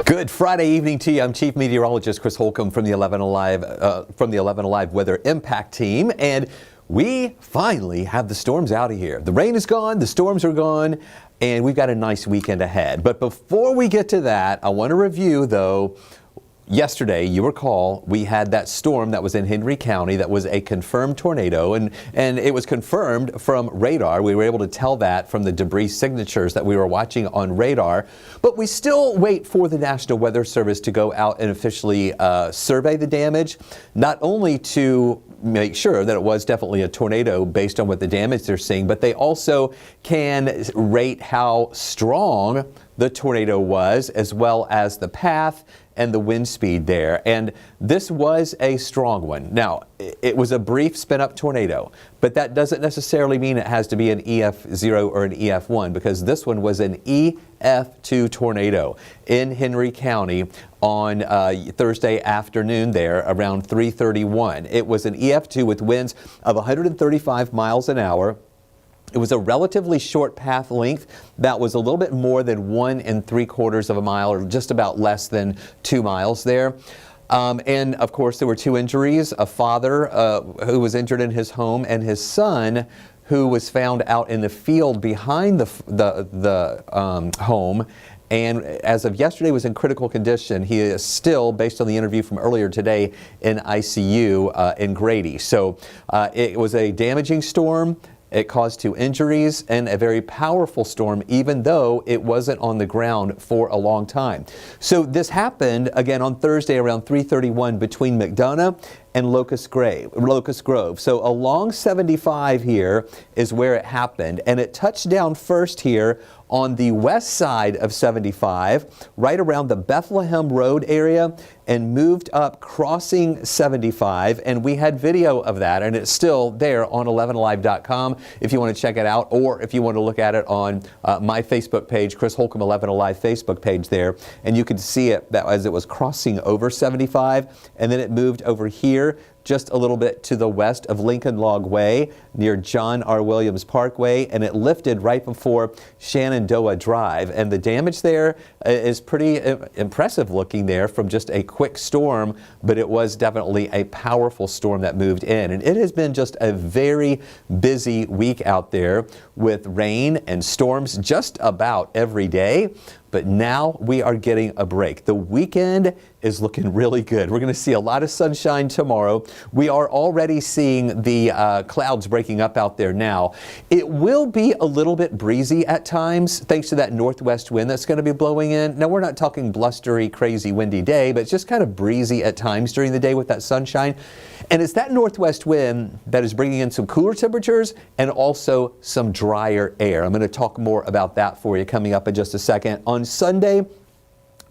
Good Friday evening to you. I'm Chief Meteorologist Chris Holcomb from the 11 Alive Weather Impact Team, and we finally have the storms out of here. The rain is gone, the storms are gone, and we've got a nice weekend ahead. But before we get to that, I want to review, though, yesterday, you recall, we had that storm that was in Henry County that was a confirmed tornado, and it was confirmed from radar. We were able to tell that from the debris signatures that we were watching on radar. But we still wait for the National Weather Service to go out and officially survey the damage, not only to make sure that it was definitely a tornado based on what the damage they're seeing, but they also can rate how strong the tornado was, as well as the path and the wind speed there. And this was a strong one. Now, it was a brief spin-up tornado, but that doesn't necessarily mean it has to be an EF0 or an EF1, because this one was an EF2 tornado in Henry County on Thursday afternoon there around 3:31. It was an EF2 with winds of 135 miles an hour. It was a relatively short path length that was a little bit more than 1 3/4 of a mile, or just about less than 2 miles there. And of course, there were 2 injuries, a father who was injured in his home, and his son who was found out in the field behind the home. And as of yesterday, was in critical condition. He is still, based on the interview from earlier today, in ICU in Grady. So it was a damaging storm. It caused 2 injuries and a very powerful storm, even though it wasn't on the ground for a long time. So this happened again on Thursday around 3:31 between McDonough and Locust Grove. So along 75 here is where it happened, and it touched down first here on the west side of 75, right around the Bethlehem Road area, and moved up crossing 75, and we had video of that, and it's still there on 11alive.com if you want to check it out, or if you want to look at it on my Facebook page, Chris Holcomb 11 Alive Facebook page there, and you could see it that as it was crossing over 75, and then it moved over here just a little bit to the west of Lincoln Log Way near John R. Williams Parkway, and it lifted right before Shenandoah Drive. And the damage there is pretty impressive looking there from just a quick storm, but it was definitely a powerful storm that moved in. And it has been just a very busy week out there with rain and storms just about every day. But now we are getting a break. The weekend is looking really good. We're going to see a lot of sunshine tomorrow. We are already seeing the clouds breaking up out there now. It will be a little bit breezy at times thanks to that northwest wind that's going to be blowing in. Now, we're not talking blustery, crazy, windy day, but it's just kind of breezy at times during the day with that sunshine. And it's that northwest wind that is bringing in some cooler temperatures and also some drier air. I'm going to talk more about that for you coming up in just a second. On Sunday,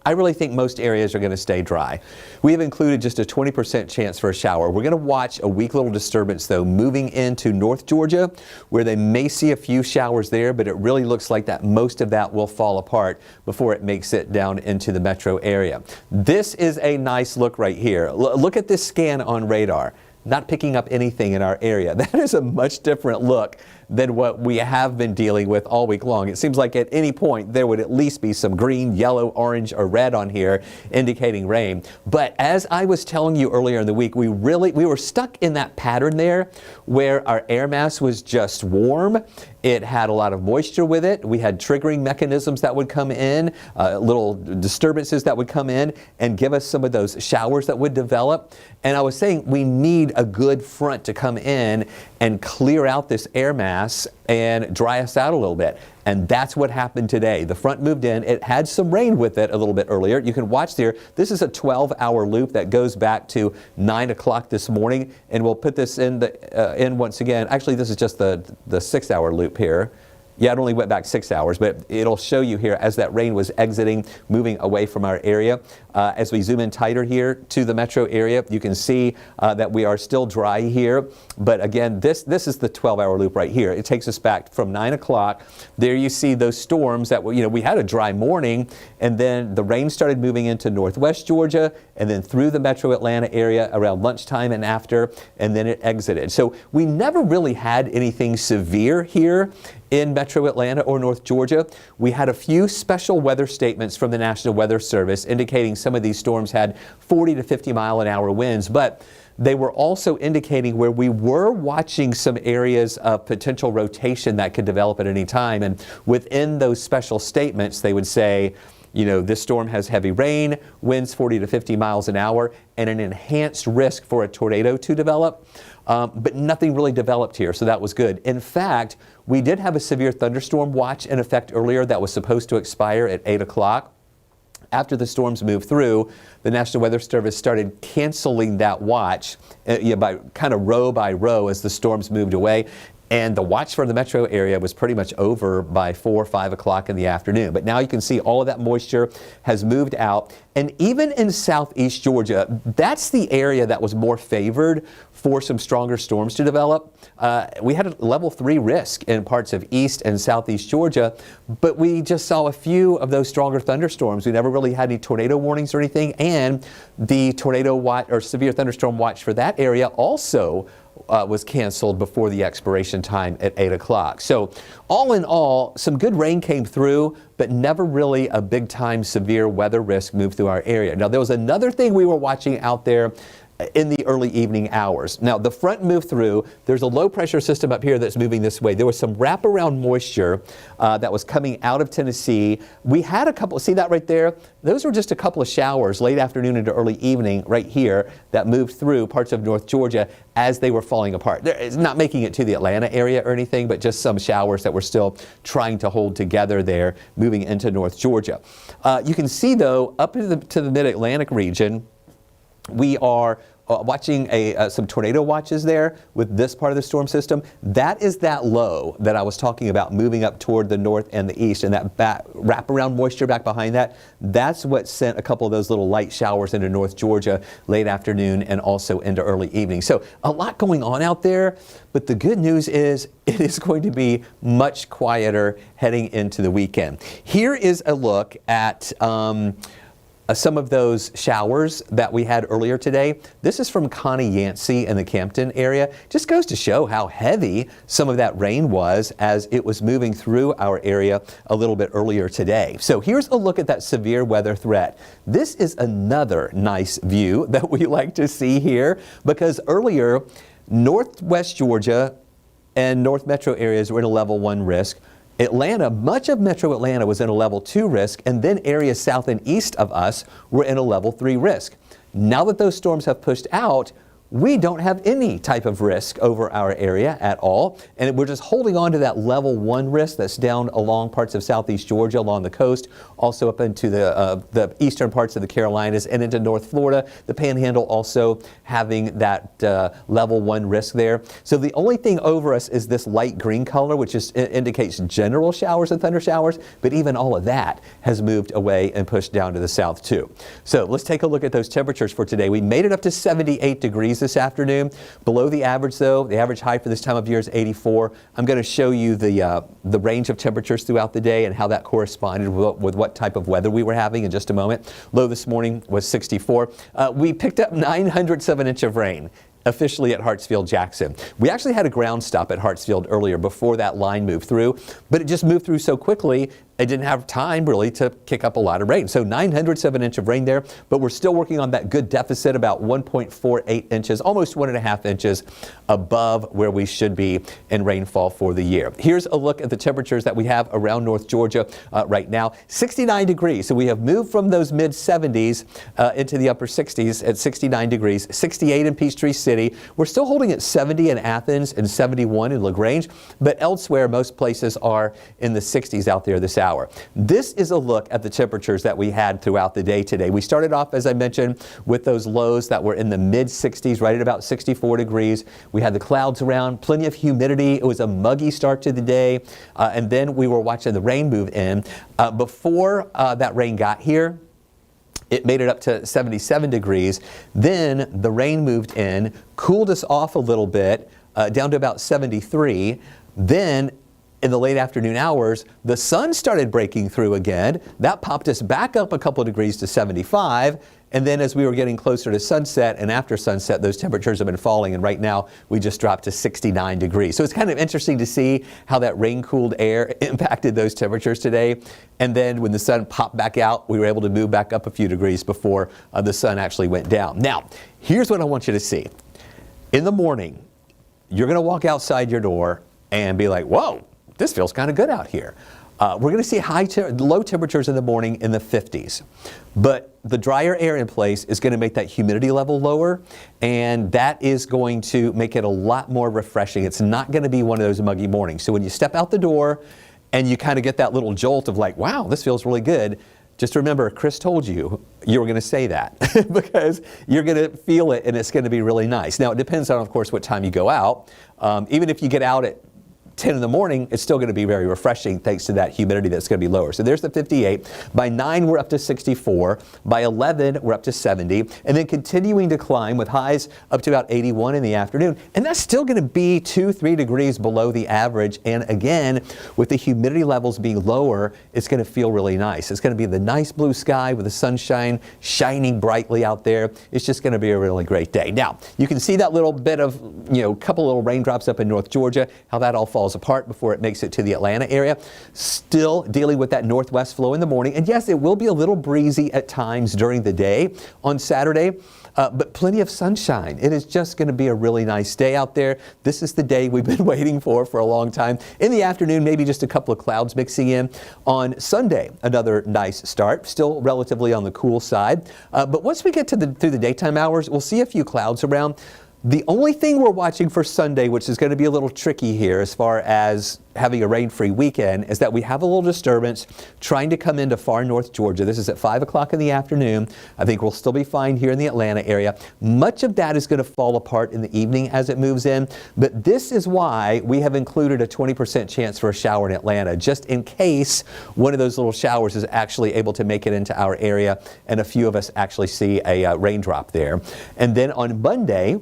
I really think most areas are going to stay dry. We have included just a 20% chance for a shower. We're going to watch a weak little disturbance, though, moving into North Georgia, where they may see a few showers there, but it really looks like that most of that will fall apart before it makes it down into the metro area. This is a nice look right here. Look at this scan on radar. Not picking up anything in our area. That is a much different look than what we have been dealing with all week long. It seems like at any point there would at least be some green, yellow, orange, or red on here indicating rain. But as I was telling you earlier in the week, we were stuck in that pattern there where our air mass was just warm. It had a lot of moisture with it. We had triggering mechanisms that would come in, little disturbances that would come in and give us some of those showers that would develop. And I was saying we need a good front to come in and clear out this air mass and dry us out a little bit. And that's what happened today. The front moved in. It had some rain with it a little bit earlier. You can watch there. This is a 12-hour loop that goes back to 9 o'clock this morning. And we'll put this in once again. Actually, this is just the 6-hour loop here. Yeah, it only went back 6 hours, but it'll show you here as that rain was exiting, moving away from our area. As we zoom in tighter here to the metro area, you can see that we are still dry here. But again, this is the 12-hour loop right here. It takes us back from 9 o'clock. There you see those storms that, we had a dry morning, and then the rain started moving into northwest Georgia, and then through the metro Atlanta area around lunchtime and after, and then it exited. So we never really had anything severe here in Metro Atlanta or North Georgia. We had a few special weather statements from the National Weather Service indicating some of these storms had 40 to 50 mile an hour winds, but they were also indicating where we were watching some areas of potential rotation that could develop at any time. And within those special statements, they would say, you know, this storm has heavy rain, winds 40 to 50 miles an hour, and an enhanced risk for a tornado to develop. But nothing really developed here, so that was good. In fact, we did have a severe thunderstorm watch in effect earlier that was supposed to expire at 8 o'clock. After the storms moved through, the National Weather Service started canceling that watch by kind of row by row as the storms moved away. And the watch for the metro area was pretty much over by 4 or 5 o'clock in the afternoon. But now you can see all of that moisture has moved out. And even in southeast Georgia, that's the area that was more favored for some stronger storms to develop. We had a level 3 risk in parts of east and southeast Georgia, but we just saw a few of those stronger thunderstorms. We never really had any tornado warnings or anything. And the tornado watch or severe thunderstorm watch for that area also was canceled before the expiration time at 8 o'clock. So all in all, some good rain came through, but never really a big time severe weather risk moved through our area. Now, there was another thing we were watching out there in the early evening hours. Now, the front moved through. There's a low pressure system up here that's moving this way. There was some wraparound moisture that was coming out of Tennessee. We had a couple, see that right there? Those were just a couple of showers late afternoon into early evening right here that moved through parts of North Georgia as they were falling apart. It's not making it to the Atlanta area or anything, but just some showers that were still trying to hold together there, moving into North Georgia. You can see, though, up to the mid-Atlantic region, we are watching some tornado watches there with this part of the storm system. That is that low that I was talking about moving up toward the north and the east, and that wraparound moisture back behind that, that's what sent a couple of those little light showers into North Georgia late afternoon and also into early evening. So a lot going on out there, but the good news is it is going to be much quieter heading into the weekend. Here is a look at some of those showers that we had earlier today. This is from Connie Yancey in the Campton area. Just goes to show how heavy some of that rain was as it was moving through our area a little bit earlier today. So here's a look at that severe weather threat. This is another nice view that we like to see here because earlier, northwest Georgia and north metro areas were in a level 1 risk. Atlanta, much of metro Atlanta was in a level 2 risk, and then areas south and east of us were in a level 3 risk. Now that those storms have pushed out, we don't have any type of risk over our area at all, and we're just holding on to that level 1 risk that's down along parts of southeast Georgia, along the coast, also up into the eastern parts of the Carolinas and into North Florida. The Panhandle also having that level 1 risk there. So the only thing over us is this light green color, which indicates general showers and thunder showers, but even all of that has moved away and pushed down to the south too. So let's take a look at those temperatures for today. We made it up to 78 degrees this afternoon. Below the average, though, the average high for this time of year is 84. I'm going to show you the range of temperatures throughout the day and how that corresponded with what type of weather we were having in just a moment. Low this morning was 64. We picked up 900 of an inch of rain officially at Hartsfield-Jackson. We actually had a ground stop at Hartsfield earlier before that line moved through, but it just moved through so quickly it didn't have time really to kick up a lot of rain. So 900 of an inch of rain there, but we're still working on that good deficit, about 1.48 inches, almost 1.5 inches above where we should be in rainfall for the year. Here's a look at the temperatures that we have around North Georgia right now. 69 degrees. So we have moved from those mid 70s into the upper 60s at 69 degrees, 68 in Peachtree City. We're still holding at 70 in Athens and 71 in LaGrange, but elsewhere most places are in the 60s out there this hour. This is a look at the temperatures that we had throughout the day today. We started off, as I mentioned, with those lows that were in the mid 60s, right at about 64 degrees. We had the clouds around, plenty of humidity. It was a muggy start to the day, and then we were watching the rain move in. Before that rain got here, it made it up to 77 degrees. Then the rain moved in, cooled us off a little bit, down to about 73. Then in the late afternoon hours, the sun started breaking through again. That popped us back up a couple of degrees to 75. And then as we were getting closer to sunset and after sunset, those temperatures have been falling. And right now we just dropped to 69 degrees. So it's kind of interesting to see how that rain-cooled air impacted those temperatures today. And then when the sun popped back out, we were able to move back up a few degrees before the sun actually went down. Now, here's what I want you to see. In the morning, you're going to walk outside your door and be like, whoa, this feels kind of good out here. We're going to see low temperatures in the morning in the 50s. But the drier air in place is going to make that humidity level lower, and that is going to make it a lot more refreshing. It's not going to be one of those muggy mornings. So when you step out the door and you kind of get that little jolt of like, wow, this feels really good, just remember, Chris told you were going to say that because you're going to feel it and it's going to be really nice. Now, it depends on, of course, what time you go out. Even if you get out at 10 in the morning, it's still going to be very refreshing thanks to that humidity that's going to be lower. So there's the 58. By 9, we're up to 64. By 11, we're up to 70. And then continuing to climb with highs up to about 81 in the afternoon. And that's still going to be 2-3 degrees below the average. And again, with the humidity levels being lower, it's going to feel really nice. It's going to be the nice blue sky with the sunshine shining brightly out there. It's just going to be a really great day. Now, you can see that little bit of, couple little raindrops up in North Georgia, how that all falls apart before it makes it to the Atlanta area. Still dealing with that northwest flow in the morning. And yes, it will be a little breezy at times during the day on Saturday, but plenty of sunshine. It is just going to be a really nice day out there. This is the day we've been waiting for a long time. In the afternoon, maybe just a couple of clouds mixing in. On Sunday, another nice start, still relatively on the cool side. But once we get to through the daytime hours, we'll see a few clouds around. The only thing we're watching for Sunday, which is going to be a little tricky here as far as having a rain-free weekend, is that we have a little disturbance trying to come into far north Georgia. This is at 5 o'clock in the afternoon. I think we'll still be fine here in the Atlanta area. Much of that is going to fall apart in the evening as it moves in, but this is why we have included a 20% chance for a shower in Atlanta, just in case one of those little showers is actually able to make it into our area and a few of us actually see a raindrop there. And then on Monday,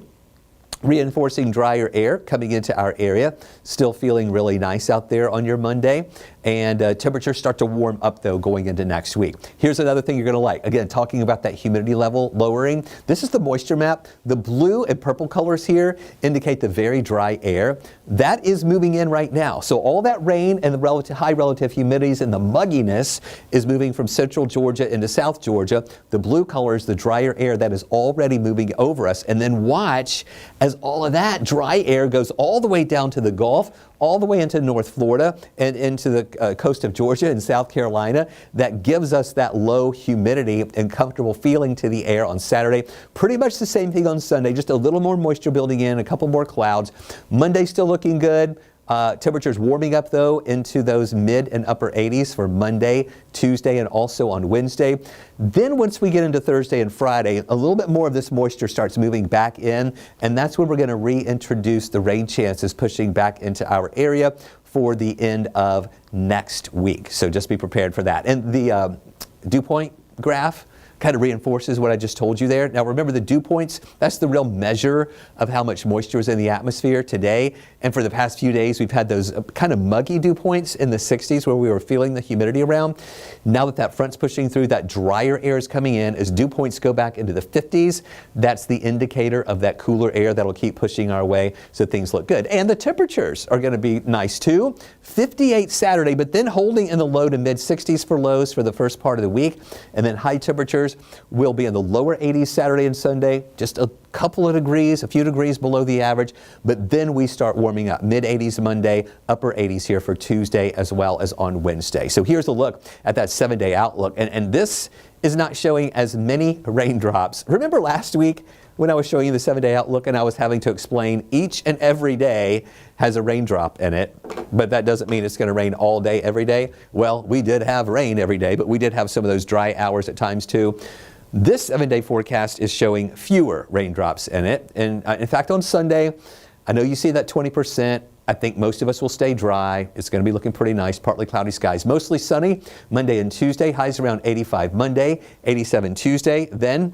reinforcing drier air coming into our area. Still feeling really nice out there on your Monday. And temperatures start to warm up, though, going into next week. Here's another thing you're going to like. Again, talking about that humidity level lowering. This is the moisture map. The blue and purple colors here indicate the very dry air. That is moving in right now. So all that rain and the high relative humidities and the mugginess is moving from central Georgia into South Georgia. The blue color is the drier air that is already moving over us. And then watch as all of that dry air goes all the way down to the Gulf, all the way into North Florida and into the coast of Georgia and South Carolina. That gives us that low humidity and comfortable feeling to the air on Saturday. Pretty much the same thing on Sunday, just a little more moisture building in, a couple more clouds. Monday still looking good. Temperatures warming up, though, into those mid and upper 80s for Monday, Tuesday, and also on Wednesday. Then once we get into Thursday and Friday, a little bit more of this moisture starts moving back in, and that's when we're going to reintroduce the rain chances pushing back into our area for the end of next week. So just be prepared for that. And the dew point graph kind of reinforces what I just told you there. Now remember, the dew points, that's the real measure of how much moisture is in the atmosphere today. And for the past few days, we've had those kind of muggy dew points in the 60s where we were feeling the humidity around. Now that front's pushing through, that drier air is coming in. As dew points go back into the 50s, that's the indicator of that cooler air that'll keep pushing our way, so things look good. And the temperatures are going to be nice too. 58 Saturday, but then holding in the low to mid 60s for lows for the first part of the week. And then high temperatures will be in the lower 80s Saturday and Sunday, just a couple of degrees, a few degrees below the average, but then we start warming up. Mid 80s Monday, upper 80s here for Tuesday as well as on Wednesday. So here's a look at that 7-day outlook, and this is not showing as many raindrops. Remember last week when I was showing you the 7-day outlook and I was having to explain each and every day has a raindrop in it, but that doesn't mean it's going to rain all day every day. Well, we did have rain every day, but we did have some of those dry hours at times too. This 7-day forecast is showing fewer raindrops in it. And in fact, on Sunday, I know you see that 20%. I think most of us will stay dry. It's going to be looking pretty nice. Partly cloudy skies, mostly sunny. Monday and Tuesday, highs around 85 Monday, 87 Tuesday. Then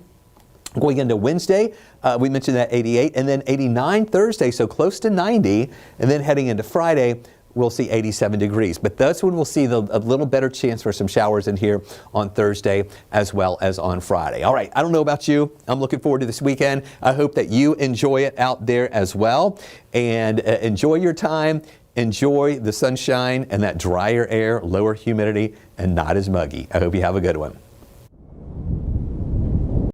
going into Wednesday, we mentioned that 88, and then 89 Thursday, so close to 90. And then heading into Friday, we'll see 87 degrees. But that's when we'll see a little better chance for some showers in here on Thursday as well as on Friday. All right, I don't know about you. I'm looking forward to this weekend. I hope that you enjoy it out there as well. And enjoy your time. Enjoy the sunshine and that drier air, lower humidity, and not as muggy. I hope you have a good one.